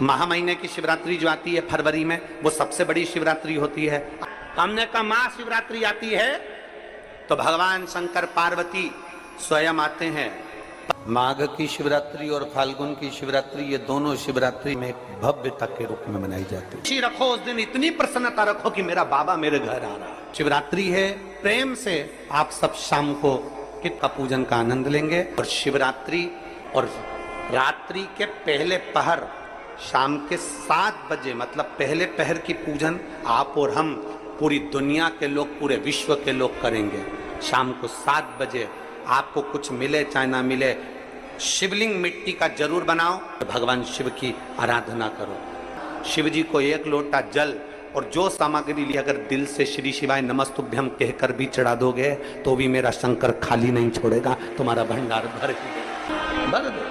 महा महीने की शिवरात्रि जो आती है फरवरी में, वो सबसे बड़ी शिवरात्रि होती है। हमने कहा महाशिवरात्रि आती है तो भगवान शंकर पार्वती स्वयं आते हैं। माघ की शिवरात्रि और फाल्गुन की शिवरात्रि, ये दोनों शिवरात्रि में भव्यता के रूप में मनाई जाती है। खुशी रखो उस दिन, इतनी प्रसन्नता रखो कि मेरा बाबा मेरे घर आ रहा है। शिवरात्रि है, प्रेम से आप सब शाम को किट का पूजन का आनंद लेंगे। और शिवरात्रि और रात्रि के पहले पहर शाम के 7 बजे, मतलब पहले पहर की पूजन आप और हम, पूरी दुनिया के लोग, पूरे विश्व के लोग करेंगे। शाम को 7 बजे आपको कुछ मिले चाहे ना मिले, शिवलिंग मिट्टी का जरूर बनाओ, भगवान शिव की आराधना करो। शिव जी को 1 लोटा जल और जो सामग्री ली, अगर दिल से श्री शिवाय नमस्तुभ्यम कहकर भी चढ़ा दोगे तो भी मेरा शंकर खाली नहीं छोड़ेगा, तुम्हारा भंडार भर दो।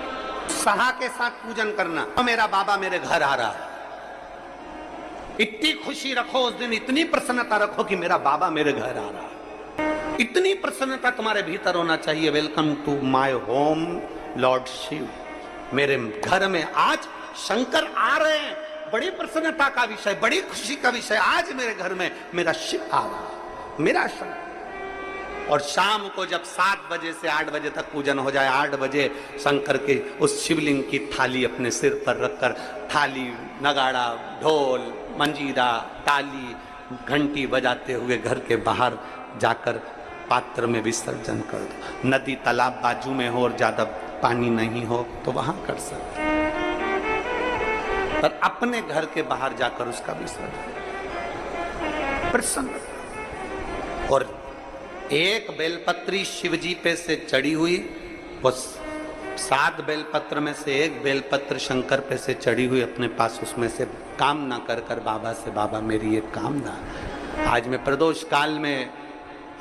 सहा के साथ पूजन करना, तो मेरा बाबा मेरे घर आ रहा है। इतनी खुशी रखो उस दिन, इतनी प्रसन्नता रखो कि मेरा बाबा मेरे घर आ रहा है। इतनी प्रसन्नता तुम्हारे भीतर होना चाहिए। Welcome to my home lord Shiva, मेरे घर में आज शंकर आ रहे हैं। बड़ी प्रसन्नता का विषय, बड़ी खुशी का विषय, आज मेरे घर में मेरा शिव आ रहा है, मेरा शंकर। और शाम को जब 7 बजे से 8 बजे तक पूजन हो जाए, 8 बजे शंकर के उस शिवलिंग की थाली अपने सिर पर रखकर, थाली, नगाड़ा, ढोल, मंजीरा, ताली, घंटी बजाते हुए घर के बाहर जाकर पात्र में विसर्जन कर दो। नदी तालाब बाजू में हो और ज्यादा पानी नहीं हो तो वहां कर सकते, पर अपने घर के बाहर जाकर उसका विसर्जन प्रसन्न। और एक बेलपत्री शिवजी पे से चढ़ी हुई, वो 7 बेलपत्र में से एक बेलपत्र शंकर पे से चढ़ी हुई अपने पास, उसमें से कामना कर कर बाबा से, बाबा मेरी एक कामना, आज मैं प्रदोष काल में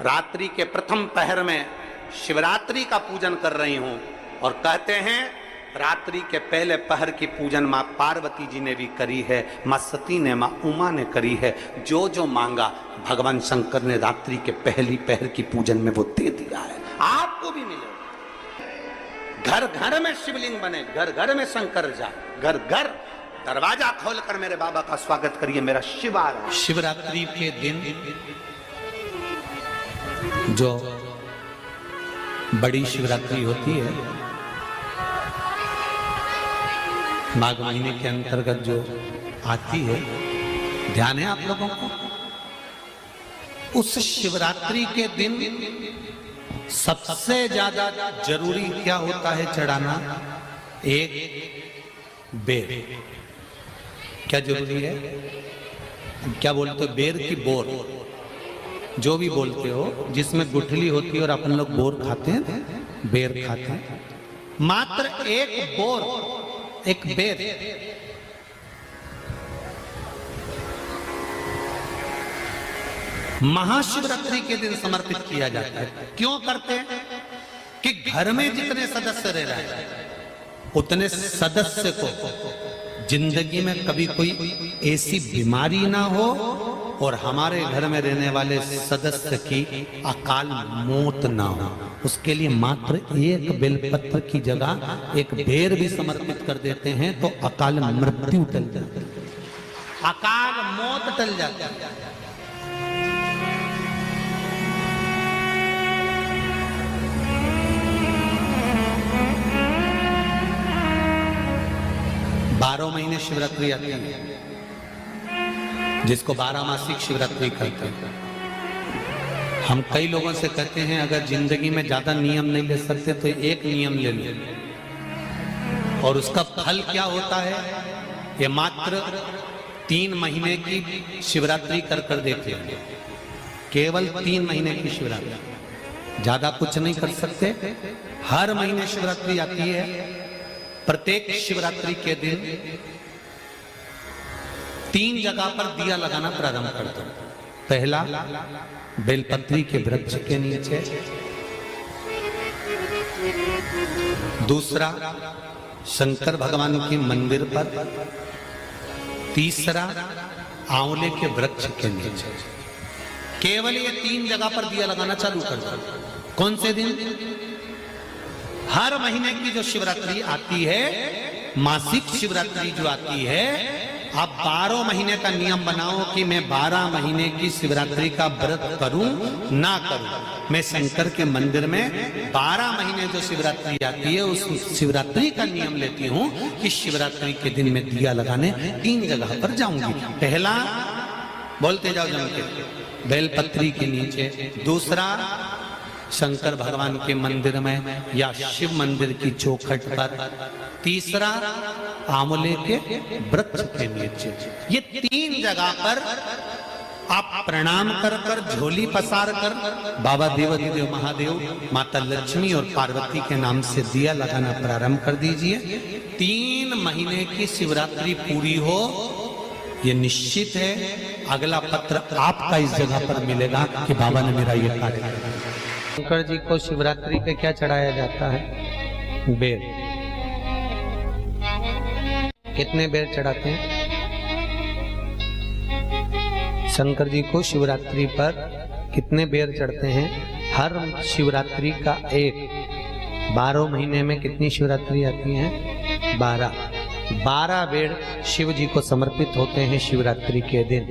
रात्रि के प्रथम पहर में शिवरात्रि का पूजन कर रही हूं। और कहते हैं रात्रि के पहले पहर की पूजन माँ पार्वती जी ने भी करी है, माँ सती ने, माँ उमा ने करी है। जो जो मांगा भगवान शंकर ने रात्रि के पहली पहर की पूजन में वो दे दिया है, आपको भी मिलेगा। घर घर में शिवलिंग बने, घर घर में शंकर जाए, घर घर दरवाजा खोलकर मेरे बाबा का स्वागत करिए, मेरा शिव आ रहा है। शिवरात्रि के दिन जो बड़ी शिवरात्रि होती है, माघ महीने के अंतर्गत जो आती है, ध्यान है आप लोगों को? उस शिवरात्रि के दिन सबसे ज्यादा जरूरी क्या होता है चढ़ाना? एक बेर। क्या जरूरी है? क्या बोलते हो? बेर की बोर, जो भी बोलते हो, जिसमें गुठली होती है और अपन लोग बोर खाते हैं, बेर खाते हैं। मात्र एक बोर, एक बेर, महाशिवरात्रि के दिन समर्पित किया जाता है। क्यों करते हैं? कि घर में जितने सदस्य रह रहे हैं उतने सदस्य को जिंदगी में कभी कोई ऐसी बीमारी ना हो और हमारे घर में रहने वाले सदस्य की अकाल मौत ना हो, उसके लिए मात्र एक बेलपत्र की जगह एक बेर भी समर्पित कर देते हैं तो अकाल मृत्यु टल जाती है, अकाल मौत टल जाती है। 12 महीने शिवरात्रि आती है, जिसको 12 मासिक शिवरात्रि कहते हैं। हम कई लोगों से कहते हैं अगर जिंदगी में ज्यादा नियम नहीं ले सकते तो एक नियम ले लो, और उसका फल क्या होता है ये मात्र 3 महीने की शिवरात्रि कर कर देखिए। केवल 3 महीने की शिवरात्रि, ज्यादा कुछ नहीं कर सकते। हर महीने शिवरात्रि आती है। प्रत्येक शिवरात्रि के दिन 3 जगह पर दिया लगाना प्रारंभ कर दो। पहला बेलपत्री के वृक्ष के नीचे, दूसरा शंकर भगवान के मंदिर पर, तीसरा आंवले के वृक्ष के नीचे। केवल ये 3 जगह पर दिया लगाना चालू कर दो। कौन से दिन? हर महीने की जो शिवरात्रि आती है मासिक शिवरात्रि जो आती है, आप 12 महीने का नियम बनाओ कि मैं 12 महीने की शिवरात्रि का व्रत करूं ना करूं। मैं शंकर के मंदिर में 12 महीने जो शिवरात्रि आती है उस शिवरात्रि का नियम लेती हूं कि शिवरात्रि के दिन मैं दिया लगाने 3 जगह पर जाऊंगी। पहला, बोलते जाओ जम के, बेलपत्री के नीचे। दूसरा, शंकर भगवान के मंदिर में या शिव मंदिर की चौखट पर। तीसरा, आंवले के वृक्ष के नीचे। ये 3 जगह पर आप प्रणाम कर कर, झोली पसार कर बाबा देवाधिदेव महादेव, माता लक्ष्मी और पार्वती के नाम से दिया लगाना प्रारंभ कर दीजिए। 3 महीने की शिवरात्रि पूरी हो, ये निश्चित है अगला पत्र आपका इस जगह पर मिलेगा कि बाबा ने मेरा ये कार्य किया। शंकर जी को शिवरात्रि पे क्या चढ़ाया जाता है? बेर। कितने बेर चढ़ाते हैं? शंकर जी को शिवरात्रि पर कितने बेर चढ़ते हैं? हर शिवरात्रि का एक। 12 महीने में कितनी शिवरात्रि आती हैं? 12 बेर शिव जी को समर्पित होते हैं शिवरात्रि के दिन।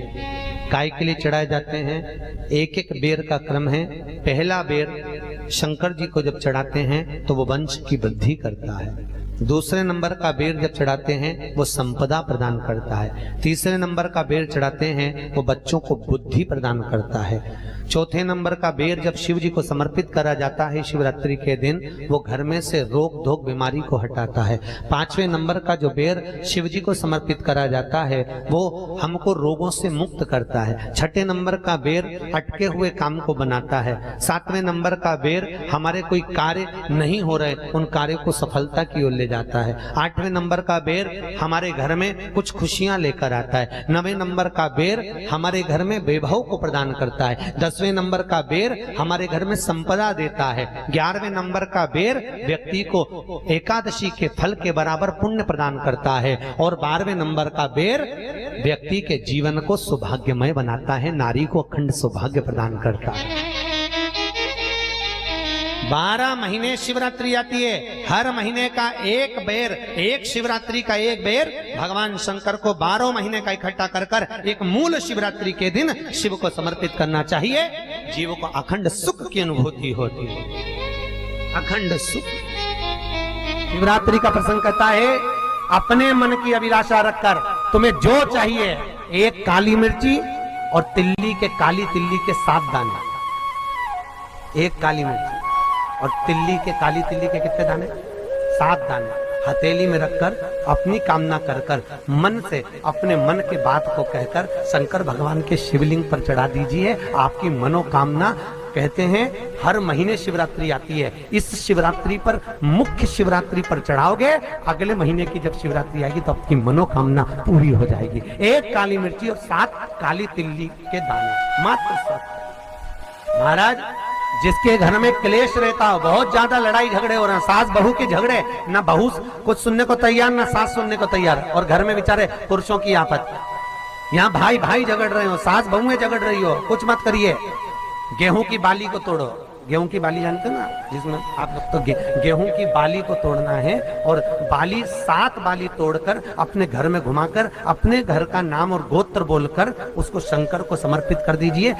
काय के लिए चढ़ाए जाते हैं? एक एक बेर का क्रम है। पहला बेर शंकर जी को जब चढ़ाते हैं तो वो वंश की वृद्धि करता है। दूसरे नंबर का बेर जब चढ़ाते हैं वो संपदा प्रदान करता है। तीसरे नंबर का बेर चढ़ाते हैं वो बच्चों को बुद्धि प्रदान करता है। चौथे नंबर का बेर जब शिव जी को समर्पित करा जाता है शिवरात्रि के दिन, वो घर में से रोग धोक बीमारी को हटाता है। 5वें नंबर का जो बेर शिव जी को समर्पित करा जाता है वो हमको रोगों से मुक्त करता है। 6ठे नंबर का बेर अटके हुए काम को बनाता है। 7वें नंबर का बेर हमारे कोई कार्य नहीं हो रहे उन कार्यों को सफलता की ओर ले जाता है। 8वें नंबर का बेर हमारे घर में कुछ खुशियां लेकर आता है। 9वें नंबर का बेर हमारे घर में वैभव को प्रदान करता है। 10वें नंबर का बेर हमारे घर में संपदा देता है। 11वें नंबर का बेर व्यक्ति को एकादशी के फल के बराबर पुण्य प्रदान करता है। और 12वें नंबर का बेर व्यक्ति के जीवन को सौभाग्यमय बनाता है, नारी को अखंड सौभाग्य प्रदान करता है। 12 महीने शिवरात्रि आती है। हर महीने का एक बेर, एक शिवरात्रि का एक बेर भगवान शंकर को 12 महीने का इकट्ठा कर कर एक मूल शिवरात्रि के दिन शिव को समर्पित करना चाहिए। जीव को अखंड सुख की अनुभूति होती है, अखंड सुख। शिवरात्रि का प्रसंग कहता है अपने मन की अभिलाषा रखकर तुम्हें जो चाहिए, एक काली मिर्ची और तिल्ली के, काली तिल्ली के 7 दाने। एक काली मिर्ची और तिल्ली के, काली तिल्ली के कितने दाने? 7 दाने हथेली में रखकर अपनी कामना कर कर मन से अपने मन के बात को कहकर शंकर भगवान के शिवलिंग पर चढ़ा दीजिए। आपकी मनोकामना, कहते हैं हर महीने शिवरात्रि आती है, इस शिवरात्रि पर, मुख्य शिवरात्रि पर चढ़ाओगे, अगले महीने की जब शिवरात्रि आएगी तो आपकी मनोकामना पूरी हो जाएगी। एक काली मिर्ची और 7 काली तिल्ली के दाने, मात्र 7। महाराज, जिसके घर में क्लेश रहता हो, बहुत ज्यादा लड़ाई झगड़े हो रहे हैं, सास बहू के झगड़े, ना बहू कुछ सुनने को तैयार ना सास सुनने को तैयार, और घर में बेचारे पुरुषों की आफत, यहाँ भाई भाई झगड़ रहे हो, सास बहुएं झगड़ रही हो, कुछ मत करिए। गेहूं की बाली को तोड़ो। गेहूं की बाली जानते ना, जिसमें आप लोग तो गेहूं की बाली को तोड़ना है और बाली 7 बाली तोड़कर अपने घर में घुमाकर अपने घर का नाम और गोत्र बोलकर उसको शंकर को समर्पित कर दीजिए।